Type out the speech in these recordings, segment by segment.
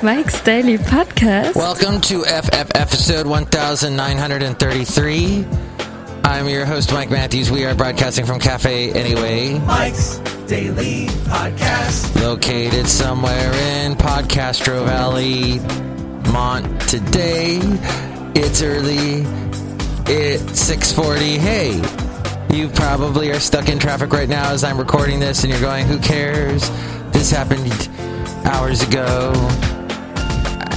Mike's Daily Podcast. Welcome to FF episode 1933. I'm your host, Mike Matthews. We are broadcasting from Cafe Anyway. Mike's Daily Podcast. Located somewhere in Podcastro Valley, Mont. Today, it's early. It's 6:40. Hey, you probably are stuck in traffic right now as I'm recording this, and you're going, who cares? This happened hours ago,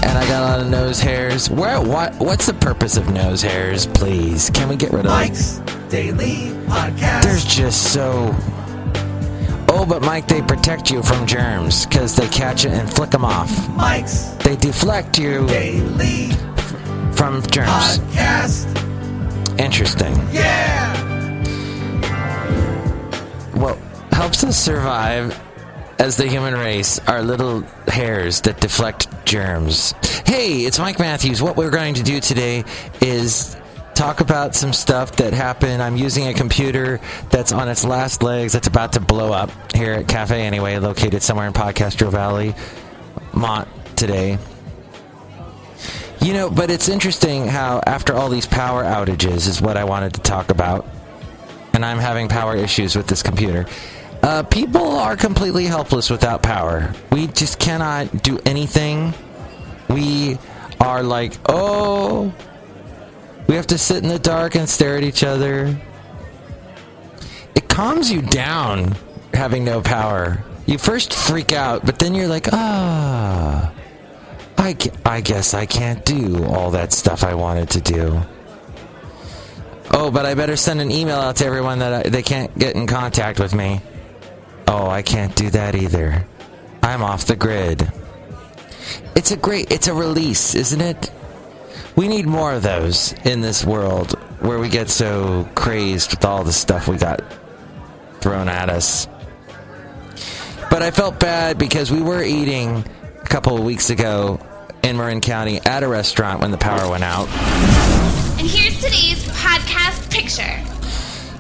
and I got a lot of nose hairs. What's the purpose of nose hairs, please? Can we get rid of Mike's Daily Podcast. There's just so... Oh, but Mike, they protect you from germs, because they catch it and flick them off. Mike's They deflect you Daily from germs. Podcast. Interesting. Yeah! What helps us survive as the human race are little hairs that deflect germs. Hey, it's Mike Matthews. What we're going to do today is talk about some stuff that happened. I'm using a computer that's on its last legs, that's about to blow up here at Cafe Anyway, located somewhere in Podcastro Valley, Mont, today. You know, but it's interesting how after all these power outages is what I wanted to talk about, and I'm having power issues with this computer. People are completely helpless without power. We just cannot do anything. We are like, oh, we have to sit in the dark and stare at each other. It calms you down having no power. You first freak out, but then you're like, I guess I can't do all that stuff I wanted to do. Oh, but I better send an email out to everyone that they can't get in contact with me. Oh, I can't do that either. I'm off the grid. It's a release, isn't it? We need more of those in this world where we get so crazed with all the stuff we got thrown at us. But I felt bad because we were eating a couple of weeks ago in Marin County at a restaurant when the power went out. And here's today's podcast picture.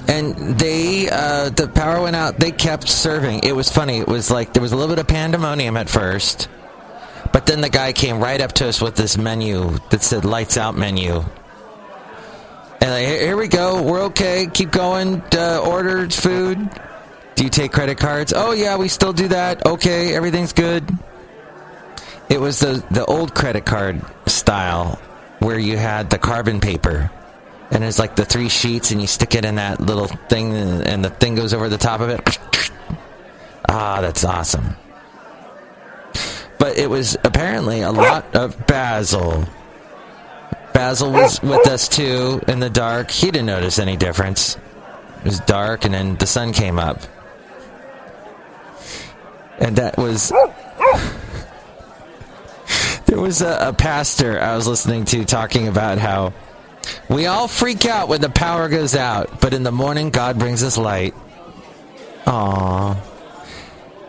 And the power went out, they kept serving. It was funny. It was like there was a little bit of pandemonium at first, but then the guy came right up to us with this menu that said lights out menu. And like, here we go, we're okay, keep going, order food. Do you take credit cards? Oh yeah, we still do that. Okay, everything's good. It was the old credit card style where you had the carbon paper. And it's like the 3 sheets, and you stick it in that little thing, and the thing goes over the top of it. Ah, that's awesome. But it was apparently a lot of Basil. Basil was with us, too, in the dark. He didn't notice any difference. It was dark, and then the sun came up. And that was... There was a pastor I was listening to talking about how we all freak out when the power goes out, but in the morning, God brings us light. Aww.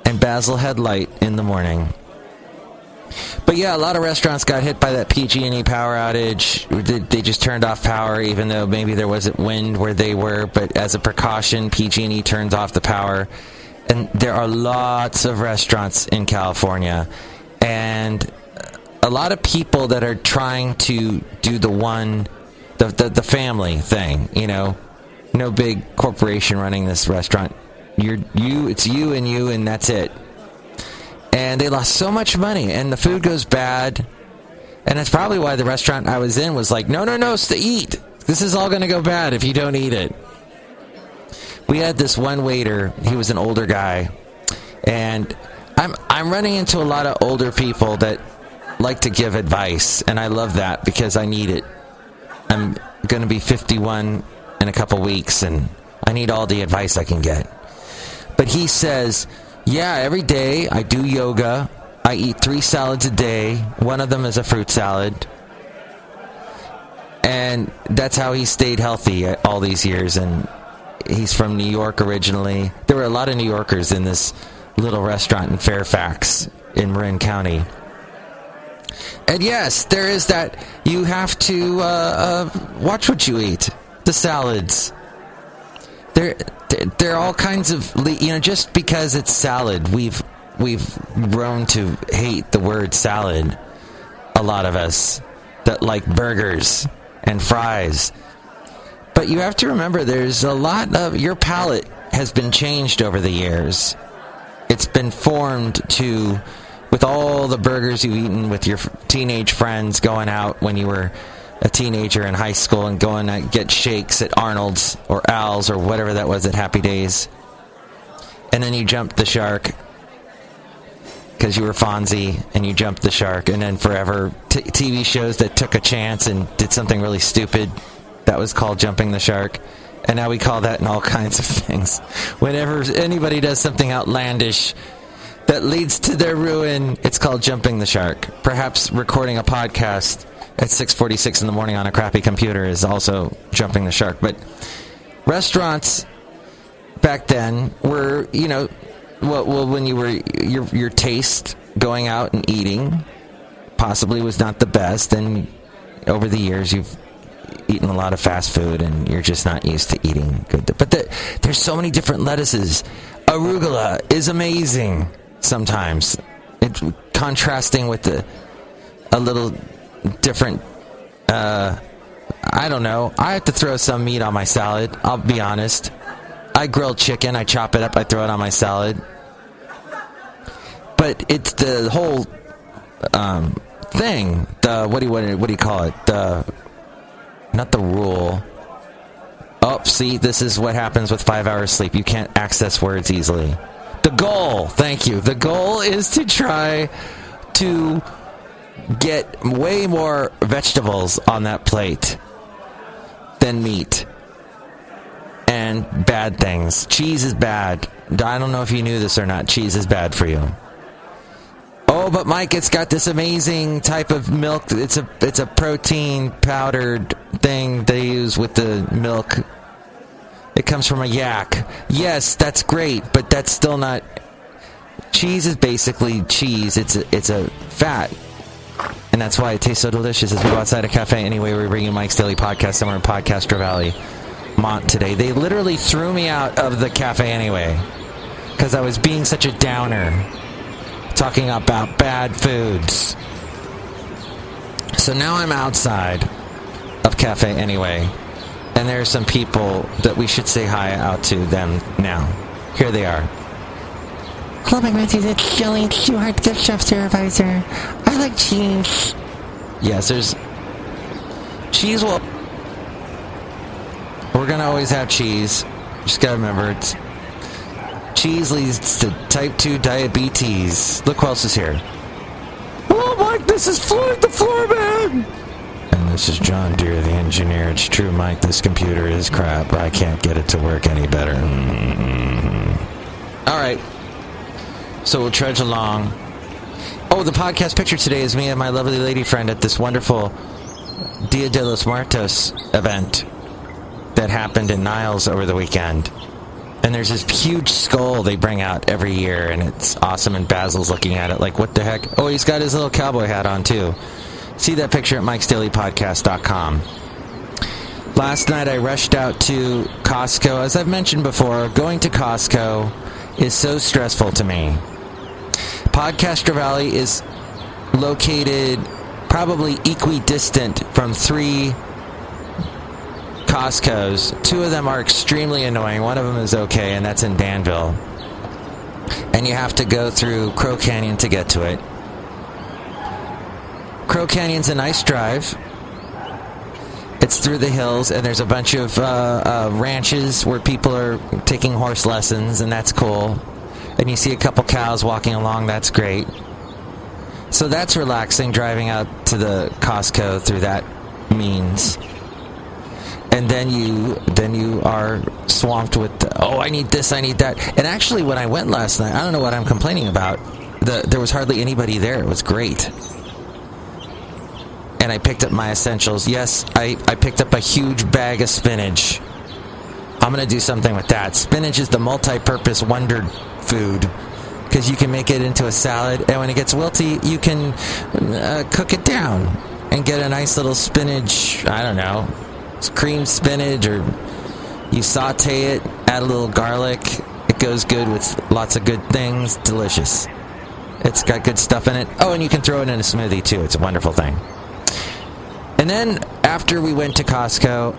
And Basil had light in the morning. But yeah, a lot of restaurants got hit by that PG&E power outage. They just turned off power, even though maybe there wasn't wind where they were. But as a precaution, PG&E turns off the power. And there are lots of restaurants in California. And a lot of people that are trying to do the family thing, you know, no big corporation running this restaurant. It's you and that's it. And they lost so much money, and the food goes bad. And that's probably why the restaurant I was in was like, no, eat. This is all going to go bad if you don't eat it. We had this one waiter. He was an older guy, and I'm running into a lot of older people that like to give advice, and I love that because I need it. I'm going to be 51 in a couple weeks, and I need all the advice I can get. But he says, yeah, every day I do yoga. I eat 3 salads a day. One of them is a fruit salad. And that's how he stayed healthy all these years. And he's from New York originally. There were a lot of New Yorkers in this little restaurant in Fairfax in Marin County. And yes, there is that. You have to watch what you eat. The salads. There are all kinds of, just because it's salad, we've grown to hate the word salad. a lot of us that like burgers and fries. But you have to remember, there's a lot of... Your palate has been changed over the years. It's been formed to... With all the burgers you've eaten with your teenage friends, going out when you were a teenager in high school and going to get shakes at Arnold's or Al's or whatever that was at Happy Days. And then you jumped the shark because you were Fonzie and you jumped the shark. And then forever TV shows that took a chance and did something really stupid, that was called jumping the shark. And now we call that in all kinds of things. Whenever anybody does something outlandish that leads to their ruin, it's called jumping the shark. Perhaps recording a podcast at 6:46 in the morning on a crappy computer is also jumping the shark. But restaurants back then were, you know, well, when you were, your taste going out and eating possibly was not the best, and over the years you've eaten a lot of fast food and you're just not used to eating good. But there's so many different lettuces. Arugula is amazing sometimes. It's contrasting with a little different, I don't know. I have to throw some meat on my salad, I'll be honest. I grill chicken, I chop it up, I throw it on my salad. But it's the whole thing, what do you call it? Not the rule. Oh, see, this is what happens with 5 hours sleep. You can't access words easily. The goal, thank you. The goal is to try to get way more vegetables on that plate than meat. And bad things. Cheese is bad. I don't know if you knew this or not. Cheese is bad for you. Oh, but Mike, it's got this amazing type of milk. It's a protein powdered thing they use with the milk. It comes from a yak. Yes, that's great, but that's still not... Cheese is basically cheese. It's a fat. And that's why it tastes so delicious. As we go outside a cafe anyway, we're bringing Mike's Daily Podcast somewhere in Podcaster Valley, Mont today. They literally threw me out of the cafe anyway because I was being such a downer, talking about bad foods. So now I'm outside of Cafe Anyway, and there are some people that we should say hi out to them now. Here they are. Hello, Mike Matthews. It's Chely Shoehart, gift shop supervisor. I like cheese. Yes, there's cheese. Well, we're going to always have cheese. Just got to remember, cheese leads to type 2 diabetes. Look who else is here. Hello, Mike. This is Floyd the Floorman. And this is John Deere, the engineer. It's true, Mike. This computer is crap. I can't get it to work any better. All right. So we'll trudge along. Oh, the podcast picture today is me and my lovely lady friend at this wonderful Dia de los Muertos event that happened in Niles over the weekend. And there's this huge skull they bring out every year, and it's awesome, and Basil's looking at it like, what the heck? Oh, he's got his little cowboy hat on, too. See that picture at MikesDailyPodcast.com. Last night I rushed out to Costco. As I've mentioned before, going to Costco is so stressful to me. Podcaster Valley is located probably equidistant from 3 Costco's. 2 of them are extremely annoying. One of them is okay, and that's in Danville. And you have to go through Crow Canyon to get to it. Crow Canyon's a nice drive. It's through the hills, and there's a bunch of ranches where people are taking horse lessons, and that's cool. And you see a couple cows walking along. That's great. So that's relaxing, driving out to the Costco through that means. And then you are swamped with, oh, I need this, I need that. And actually, when I went last night, I don't know what I'm complaining about. There was hardly anybody there. It was great. And I picked up my essentials. Yes, I picked up a huge bag of spinach. I'm going to do something with that. Spinach is the multi-purpose wonder food because you can make it into a salad, and when it gets wilty, you can cook it down and get a nice little spinach, I don't know, creamed spinach, or you saute it, add a little garlic. It goes good with lots of good things. Delicious. It's got good stuff in it. Oh, and you can throw it in a smoothie, too. It's a wonderful thing. And then, after we went to Costco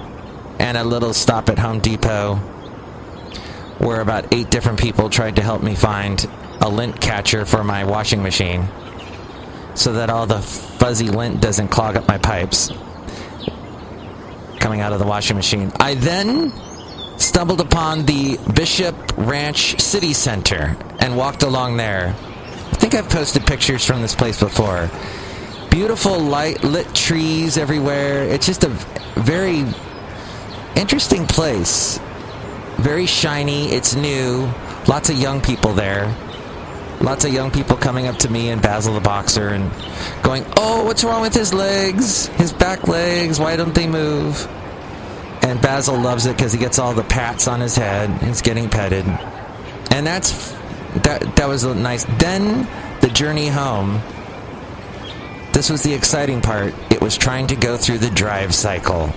and a little stop at Home Depot, where about 8 different people tried to help me find a lint catcher for my washing machine so that all the fuzzy lint doesn't clog up my pipes coming out of the washing machine. I then stumbled upon the Bishop Ranch City Center and walked along there. I think I've posted pictures from this place before. Beautiful lit trees everywhere. It's just a very interesting place. Very shiny. It's new. Lots of young people there. Lots of young people coming up to me and Basil the Boxer and going, "Oh, what's wrong with his legs? His back legs? Why don't they move?" And Basil loves it because he gets all the pats on his head. He's getting petted. And that was nice. Then the journey home. This was the exciting part. It was trying to go through the drive cycle.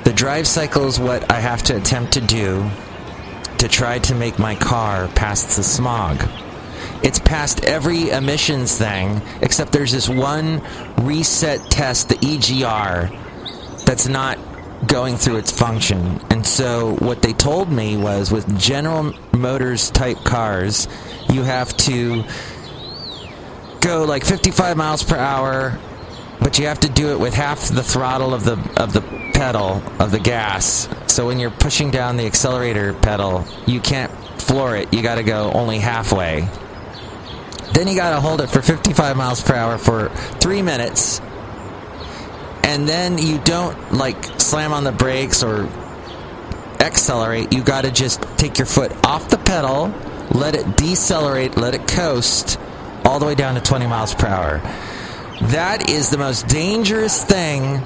The drive cycle is what I have to attempt to do to try to make my car pass the smog. It's passed every emissions thing, except there's this one reset test, the EGR, that's not going through its function. And so what they told me was with General Motors type cars, you have to go like 55 miles per hour, but you have to do it with half the throttle of the pedal of the gas. So when you're pushing down the accelerator pedal, you can't floor it. You got to go only halfway. Then you got to hold it for 55 miles per hour for 3 minutes. And then you don't like slam on the brakes or accelerate. You got to just take your foot off the pedal, let it decelerate, let it coast all the way down to 20 miles per hour. That is the most dangerous thing.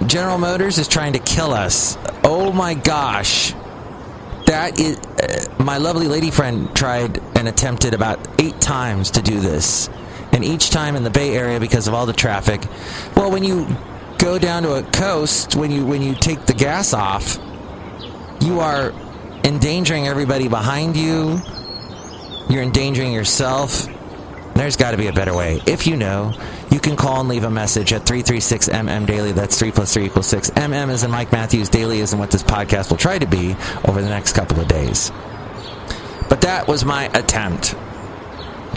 General Motors is trying to kill us. Oh my gosh. That is... my lovely lady friend tried and attempted about 8 times to do this. And each time in the Bay Area because of all the traffic. Well, when you go down to a coast, when you take the gas off, you are endangering everybody behind you. You're endangering yourself. There's got to be a better way. If you know, you can call and leave a message at 336-MM-DAILY. That's 3 plus 3 equals 6. MM is in Mike Matthews. Daily is in what this podcast will try to be over the next couple of days. But that was my attempt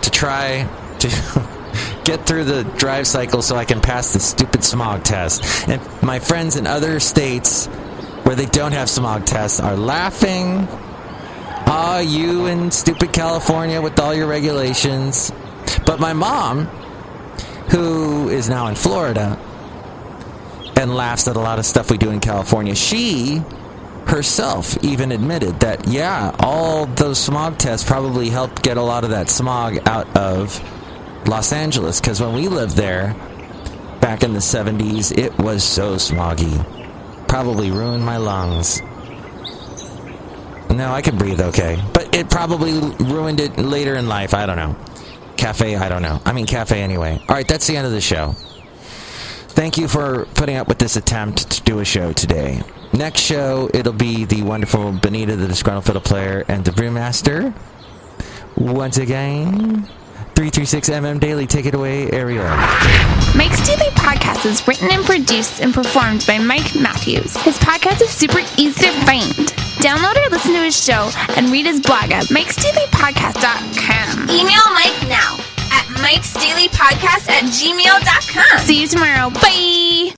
to try to get through the drive cycle so I can pass the stupid smog test. And my friends in other states where they don't have smog tests are laughing. Ah, you in stupid California with all your regulations. But my mom, who is now in Florida and laughs at a lot of stuff we do in California, she herself even admitted that, yeah, all those smog tests probably helped get a lot of that smog out of Los Angeles, because when we lived there back in the 70s, it was so smoggy. Probably ruined my lungs. No, I can breathe okay. But it probably ruined it later in life. I don't know. Cafe, I don't know. I mean, cafe anyway. All right, that's the end of the show. Thank you for putting up with this attempt to do a show today. Next show, it'll be the wonderful Benita, the Disgruntled Fiddle Player, and the Brewmaster. Once again, 336MM Daily. Take it away, Ariel. Mike's Daily Podcast is written and produced and performed by Mike Matthews. His podcast is super easy to find. Download or listen to his show and read his blog at MikesDailyPodcast.com. Email Mike now at MikesDailyPodcast@gmail.com. See you tomorrow. Bye!